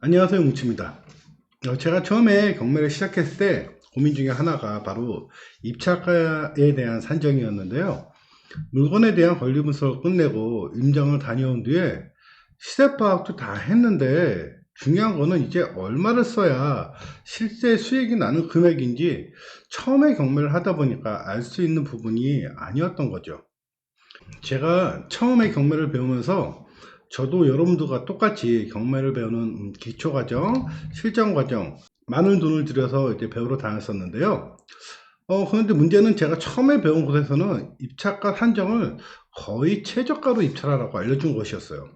안녕하세요, 뭉치입니다. 제가 처음에 경매를 시작했을 때 고민 중에 하나가 바로 입찰가에 대한 산정이었는데요. 물건에 대한 권리분석을 끝내고 임장을 다녀온 뒤에 시세 파악도 다 했는데 중요한 거는 이제 얼마를 써야 실제 수익이 나는 금액인지 처음에 경매를 하다 보니까 알 수 있는 부분이 아니었던 거죠. 제가 처음에 경매를 배우면서 저도 여러분들과 똑같이 경매를 배우는 기초과정, 실전과정, 많은 돈을 들여서 이제 배우러 다녔었는데요. 그런데 문제는 제가 처음에 배운 곳에서는 입찰가 산정을 거의 최저가로 입찰하라고 알려준 것이었어요.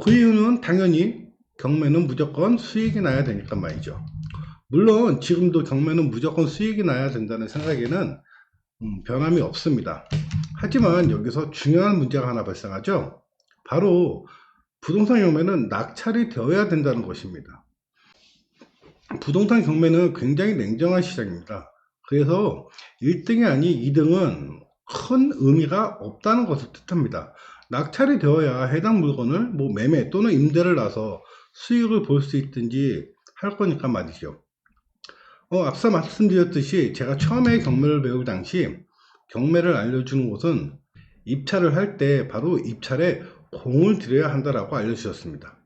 그 이유는 당연히 경매는 무조건 수익이 나야 되니까 말이죠. 물론 지금도 경매는 무조건 수익이 나야 된다는 생각에는 변함이 없습니다. 하지만 여기서 중요한 문제가 하나 발생하죠. 바로 부동산 경매는 낙찰이 되어야 된다는 것입니다. 부동산 경매는 굉장히 냉정한 시장입니다. 그래서 1등이 아닌 2등은 큰 의미가 없다는 것을 뜻합니다. 낙찰이 되어야 해당 물건을 매매 또는 임대를 놔서 수익을 볼 수 있든지 할 거니까 말이죠. 앞서 말씀드렸듯이 제가 처음에 경매를 배울 당시 경매를 알려주는 곳은 입찰을 할 때 바로 입찰에 공을 들여야 한다라고 알려주셨습니다.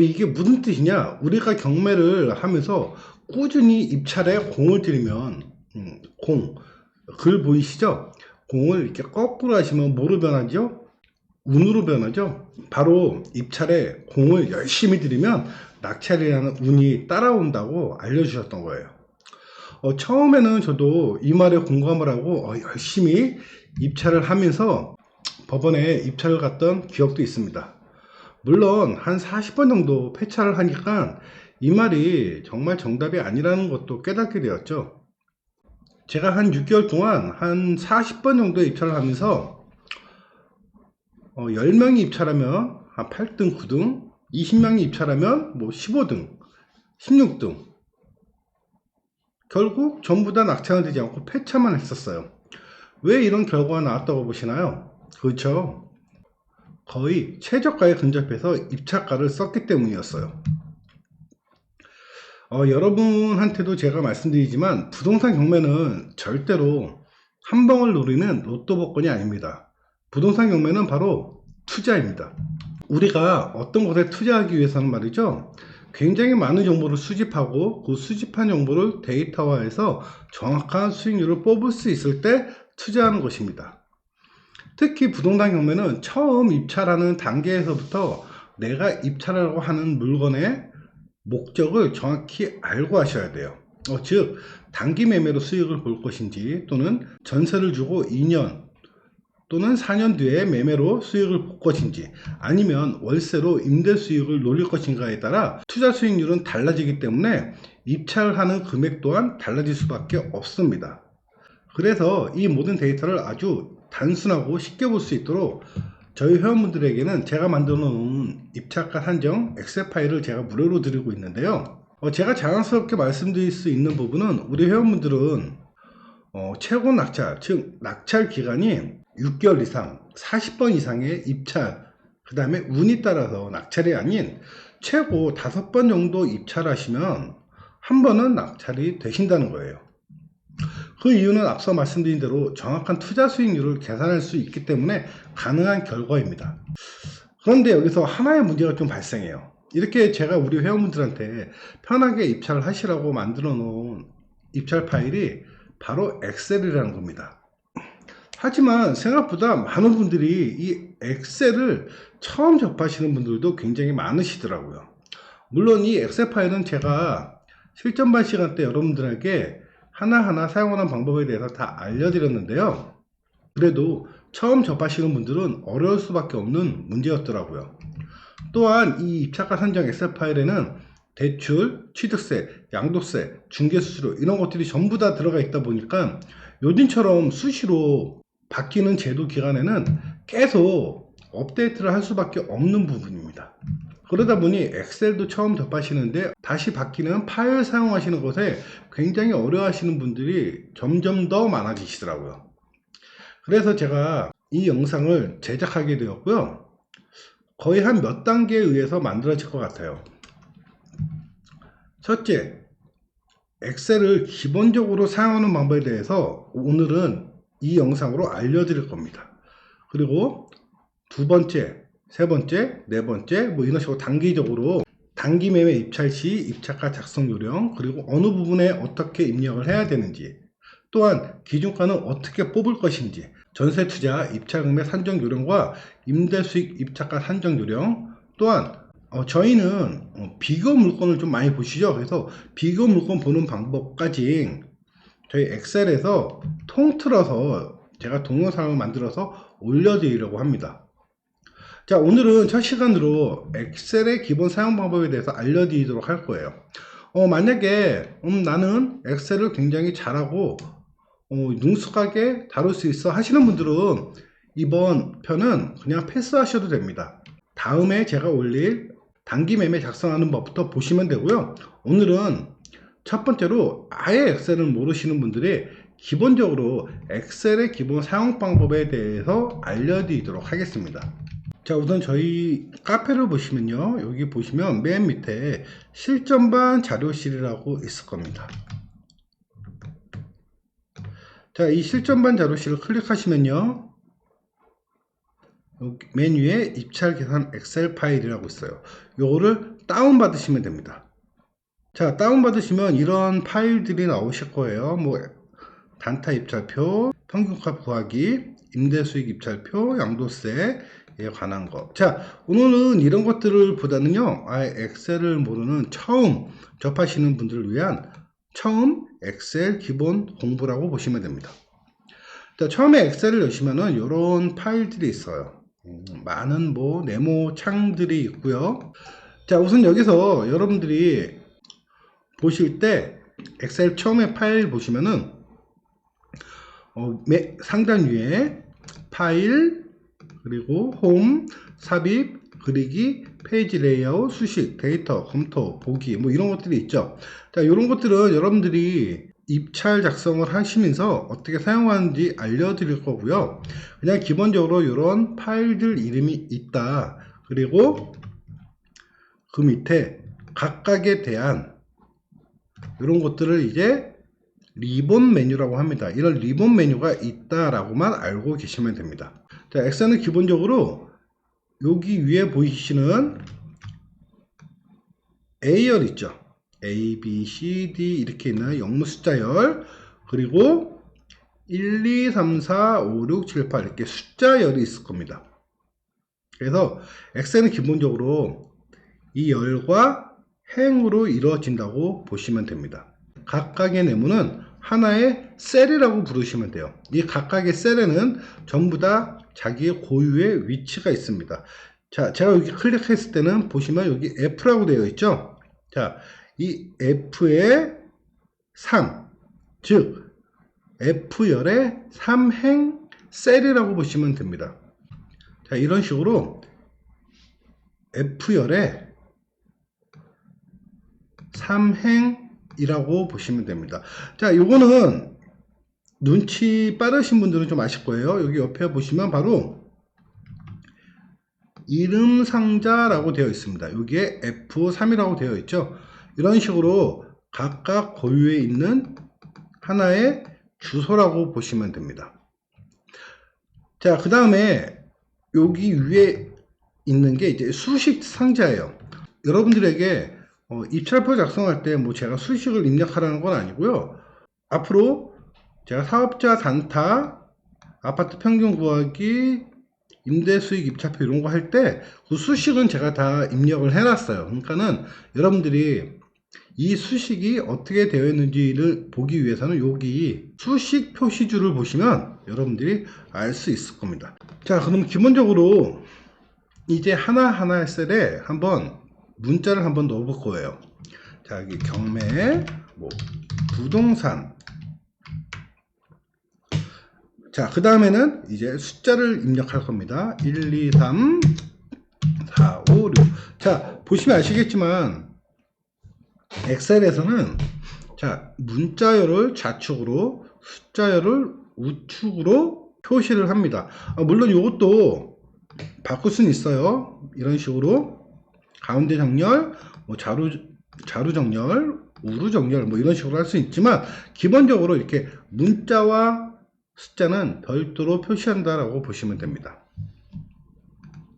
이게 무슨 뜻이냐? 우리가 경매를 하면서 꾸준히 입찰에 공을 들이면 글 보이시죠? 공을 이렇게 거꾸로 하시면 뭐로 변하죠? 운으로 변하죠? 바로 입찰에 공을 열심히 들이면 낙찰이라는 운이 따라온다고 알려주셨던 거예요. 처음에는 저도 이 말에 공감을 하고 열심히 입찰을 하면서 법원에 입찰을 갔던 기억도 있습니다. 물론 한 40번 정도 폐차를 하니까 이 말이 정말 정답이 아니라는 것도 깨닫게 되었죠. 제가 한 6개월 동안 한 40번 정도 입찰을 하면서 10명이 입찰하면 한 8등, 9등, 20명이 입찰하면 15등, 16등, 결국 전부 다 낙찰은 되지 않고 폐차만 했었어요. 왜 이런 결과가 나왔다고 보시나요? 그렇죠. 거의 최저가에 근접해서 입찰가를 썼기 때문이었어요. 여러분한테도 제가 말씀드리지만 부동산 경매는 절대로 한 방을 노리는 로또 복권이 아닙니다. 부동산 경매는 바로 투자입니다. 우리가 어떤 것에 투자하기 위해서는 말이죠, 굉장히 많은 정보를 수집하고 그 수집한 정보를 데이터화해서 정확한 수익률을 뽑을 수 있을 때 투자하는 것입니다. 특히 부동산 경매는 처음 입찰하는 단계에서부터 내가 입찰하려고 하는 물건의 목적을 정확히 알고 하셔야 돼요. 즉 단기 매매로 수익을 볼 것인지 또는 전세를 주고 2년 또는 4년 뒤에 매매로 수익을 볼 것인지 아니면 월세로 임대 수익을 노릴 것인가에 따라 투자 수익률은 달라지기 때문에 입찰하는 금액 또한 달라질 수밖에 없습니다. 그래서 이 모든 데이터를 아주 단순하고 쉽게 볼 수 있도록 저희 회원분들에게는 제가 만들어 놓은 입찰가 산정 엑셀 파일을 제가 무료로 드리고 있는데요. 제가 자연스럽게 말씀드릴 수 있는 부분은 우리 회원분들은 최고 낙찰, 즉 낙찰 기간이 6개월 이상, 40번 이상의 입찰, 그 다음에 운이 따라서 낙찰이 아닌 최고 5번 정도 입찰하시면 한 번은 낙찰이 되신다는 거예요. 그 이유는 앞서 말씀드린 대로 정확한 투자 수익률을 계산할 수 있기 때문에 가능한 결과입니다. 그런데 여기서 하나의 문제가 좀 발생해요. 이렇게 제가 우리 회원분들한테 편하게 입찰을 하시라고 만들어 놓은 입찰 파일이 바로 엑셀이라는 겁니다. 하지만 생각보다 많은 분들이 이 엑셀을 처음 접하시는 분들도 굉장히 많으시더라고요. 물론 이 엑셀 파일은 제가 실전반 시간 때 여러분들에게 하나하나 사용하는 방법에 대해서 다 알려드렸는데요. 그래도 처음 접하시는 분들은 어려울 수밖에 없는 문제였더라고요. 또한 이 입찰가 산정 엑셀 파일에는 대출, 취득세, 양도세, 중개수수료 이런 것들이 전부 다 들어가 있다 보니까 요즘처럼 수시로 바뀌는 제도 기간에는 계속 업데이트를 할 수밖에 없는 부분입니다. 그러다 보니 엑셀도 처음 접하시는데 다시 바뀌는 파일 사용하시는 것에 굉장히 어려워하시는 분들이 점점 더 많아지시더라고요. 그래서 제가 이 영상을 제작하게 되었고요. 거의 한 몇 단계에 의해서 만들어질 것 같아요. 첫째, 엑셀을 기본적으로 사용하는 방법에 대해서 오늘은 이 영상으로 알려드릴 겁니다. 그리고 두 번째, 세 번째, 네 번째 뭐 이런 식으로 단기적으로 단기 매매 입찰 시 입찰가 작성 요령, 그리고 어느 부분에 어떻게 입력을 해야 되는지, 또한 기준가는 어떻게 뽑을 것인지, 전세 투자 입찰 금액 산정 요령과 임대 수익 입찰가 산정 요령, 또한 저희는 비교 물건을 좀 많이 보시죠. 그래서 비교 물건 보는 방법까지 저희 엑셀에서 통틀어서 제가 동영상을 만들어서 올려드리려고 합니다. 자, 오늘은 첫 시간으로 엑셀의 기본 사용 방법에 대해서 알려드리도록 할 거예요. 만약에 나는 엑셀을 굉장히 잘하고 능숙하게 다룰 수 있어 하시는 분들은 이번 편은 그냥 패스하셔도 됩니다. 다음에 제가 올릴 단기 매매 작성하는 법부터 보시면 되고요. 오늘은 첫 번째로 아예 엑셀을 모르시는 분들이 기본적으로 엑셀의 기본 사용 방법에 대해서 알려드리도록 하겠습니다. 자, 우선 저희 카페를 보시면요, 여기 보시면 맨 밑에 실전반 자료실이라고 있을 겁니다. 자, 이 실전반 자료실을 클릭하시면요, 여기 메뉴에 입찰 계산 엑셀 파일이라고 있어요. 요거를 다운 받으시면 됩니다. 자, 다운 받으시면 이런 파일들이 나오실 거예요. 뭐 단타 입찰표, 평균가 구하기, 임대 수익 입찰표, 양도세에 관한 거. 자, 오늘은 이런 것들을 보다는요, 아예 엑셀을 모르는 처음 접하시는 분들을 위한 처음 엑셀 기본 공부라고 보시면 됩니다. 자, 처음에 엑셀을 여시면은 이런 파일들이 있어요. 많은 뭐 네모 창들이 있고요. 자, 우선 여기서 여러분들이 보실 때 엑셀 처음에 파일 보시면은 상단 위에 파일, 그리고 홈, 삽입, 그리기, 페이지 레이아웃, 수식, 데이터, 검토, 보기 뭐 이런 것들이 있죠. 자, 이런 것들은 여러분들이 입찰 작성을 하시면서 어떻게 사용하는지 알려드릴 거고요. 그냥 기본적으로 이런 파일들 이름이 있다. 그리고 그 밑에 각각에 대한 이런 것들을 이제 리본 메뉴라고 합니다. 이런 리본 메뉴가 있다라고만 알고 계시면 됩니다. 자, 엑셀은 기본적으로 여기 위에 보이시는 A열 있죠. A, B, C, D 이렇게 있는 영무 숫자열, 그리고 1, 2, 3, 4, 5, 6, 7, 8 이렇게 숫자열이 있을 겁니다. 그래서 엑셀은 기본적으로 이 열과 행으로 이루어진다고 보시면 됩니다. 각각의 네모는 하나의 셀이라고 부르시면 돼요. 이 각각의 셀에는 전부 다 자기의 고유의 위치가 있습니다. 자, 제가 여기 클릭했을 때는 보시면 여기 F라고 되어 있죠. 자, 이 F의 3, 즉 F열의 3행 셀이라고 보시면 됩니다. 자, 이런 식으로 F열의 3행이라고 보시면 됩니다. 자, 요거는 눈치 빠르신 분들은 좀 아실 거예요. 여기 옆에 보시면 바로 이름 상자라고 되어 있습니다. 여기에 F3이라고 되어 있죠. 이런 식으로 각각 고유에 있는 하나의 주소라고 보시면 됩니다. 자, 그 다음에 여기 위에 있는 게 이제 수식 상자예요. 여러분들에게 입찰표 작성할 때 뭐 제가 수식을 입력하라는 건 아니고요. 앞으로 제가 사업자 단타, 아파트 평균 구하기, 임대 수익 입찰표 이런 거 할 때 그 수식은 제가 다 입력을 해놨어요. 그러니까는 여러분들이 이 수식이 어떻게 되어 있는지를 보기 위해서는 여기 수식 표시줄을 보시면 여러분들이 알 수 있을 겁니다. 자, 그럼 기본적으로 이제 하나하나의 셀에 한번 문자를 한번 넣어 볼 거예요. 자, 여기 경매, 뭐 부동산. 자, 그 다음에는 이제 숫자를 입력할 겁니다. 1, 2, 3, 4, 5, 6. 자, 보시면 아시겠지만 엑셀에서는 자, 문자열을 좌측으로, 숫자열을 우측으로 표시를 합니다. 물론 이것도 바꿀 수는 있어요. 이런 식으로 가운데 정렬, 뭐 자루 정렬, 우루 정렬 뭐 이런 식으로 할 수 있지만 기본적으로 이렇게 문자와 숫자는 별도로 표시한다라고 보시면 됩니다.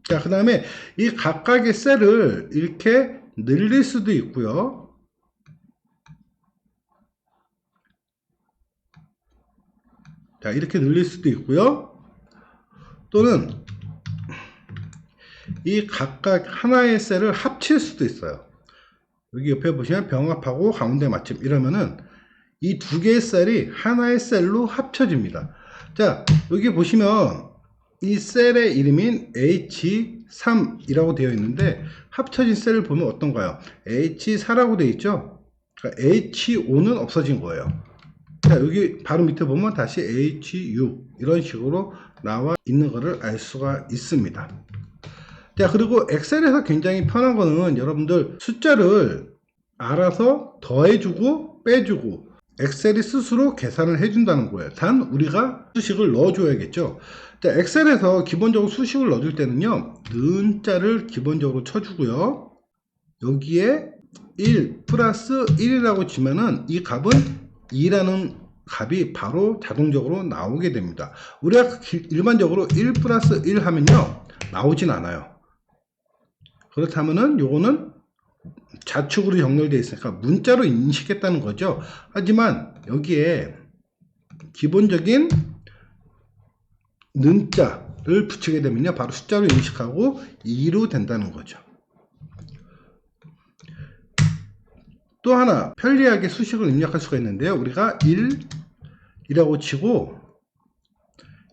자, 그 다음에 이 각각의 셀을 이렇게 늘릴 수도 있고요. 자, 이렇게 늘릴 수도 있고요. 또는 이 각각 하나의 셀을 합칠 수도 있어요. 여기 옆에 보시면 병합하고 가운데 맞춤 이러면은 이 두 개의 셀이 하나의 셀로 합쳐집니다. 자, 여기 보시면 이 셀의 이름인 H3이라고 되어 있는데 합쳐진 셀을 보면 어떤가요? H4라고 되어 있죠? 그러니까 H5는 없어진 거예요. 자, 여기 바로 밑에 보면 다시 HU 이런 식으로 나와 있는 것을 알 수가 있습니다. 자, 그리고 엑셀에서 굉장히 편한 거는 여러분들 숫자를 알아서 더해주고 빼주고 엑셀이 스스로 계산을 해준다는 거예요. 단 우리가 수식을 넣어줘야겠죠. 자, 엑셀에서 기본적으로 수식을 넣어줄 때는요, 는자를 기본적으로 쳐주고요. 여기에 1 플러스 1이라고 치면은 이 값은 2라는 값이 바로 자동적으로 나오게 됩니다. 우리가 일반적으로 1 플러스 1 하면요, 나오진 않아요. 그렇다면은 요거는 좌측으로 정렬되어 있으니까 문자로 인식했다는 거죠. 하지만 여기에 기본적인 는자를 붙이게 되면요, 바로 숫자로 인식하고 2로 된다는 거죠. 또 하나 편리하게 수식을 입력할 수가 있는데요, 우리가 1이라고 치고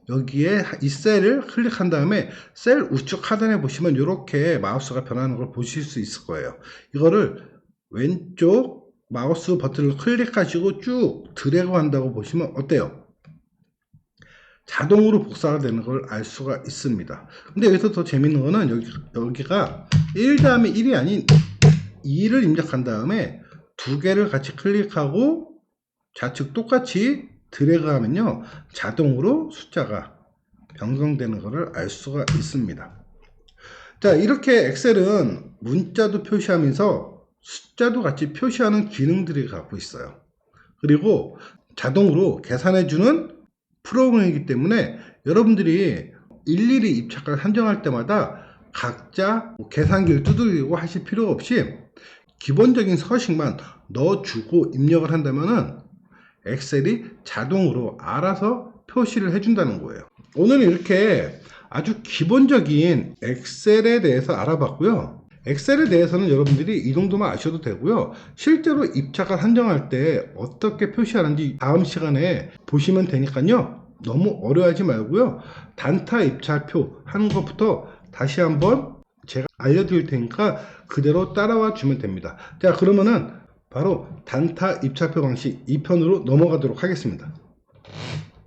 여기에 이 셀을 클릭한 다음에 셀 우측 하단에 보시면 이렇게 마우스가 변하는 걸 보실 수 있을 거예요. 이거를 왼쪽 마우스 버튼을 클릭하시고 쭉 드래그 한다고 보시면 어때요? 자동으로 복사가 되는 걸 알 수가 있습니다. 근데 여기서 더 재밌는 거는 여기가 1 다음에 1이 아닌 2를 입력한 다음에 두 개를 같이 클릭하고 좌측 똑같이 드래그 하면요, 자동으로 숫자가 변경되는 것을 알 수가 있습니다. 자, 이렇게 엑셀은 문자도 표시하면서 숫자도 같이 표시하는 기능들이 갖고 있어요. 그리고 자동으로 계산해주는 프로그램이기 때문에 여러분들이 일일이 입착을 산정할 때마다 각자 계산기를 두들기고 하실 필요 없이 기본적인 서식만 넣어주고 입력을 한다면은 엑셀이 자동으로 알아서 표시를 해준다는 거예요. 오늘은 이렇게 아주 기본적인 엑셀에 대해서 알아봤고요. 엑셀에 대해서는 여러분들이 이 정도만 아셔도 되고요. 실제로 입착을 한정할 때 어떻게 표시하는지 다음 시간에 보시면 되니까요. 너무 어려워하지 말고요. 단타 입찰표 하는 것부터 다시 한번 제가 알려드릴 테니까 그대로 따라와 주면 됩니다. 자, 그러면은 바로 단타 입찰표 방식 2편으로 넘어가도록 하겠습니다.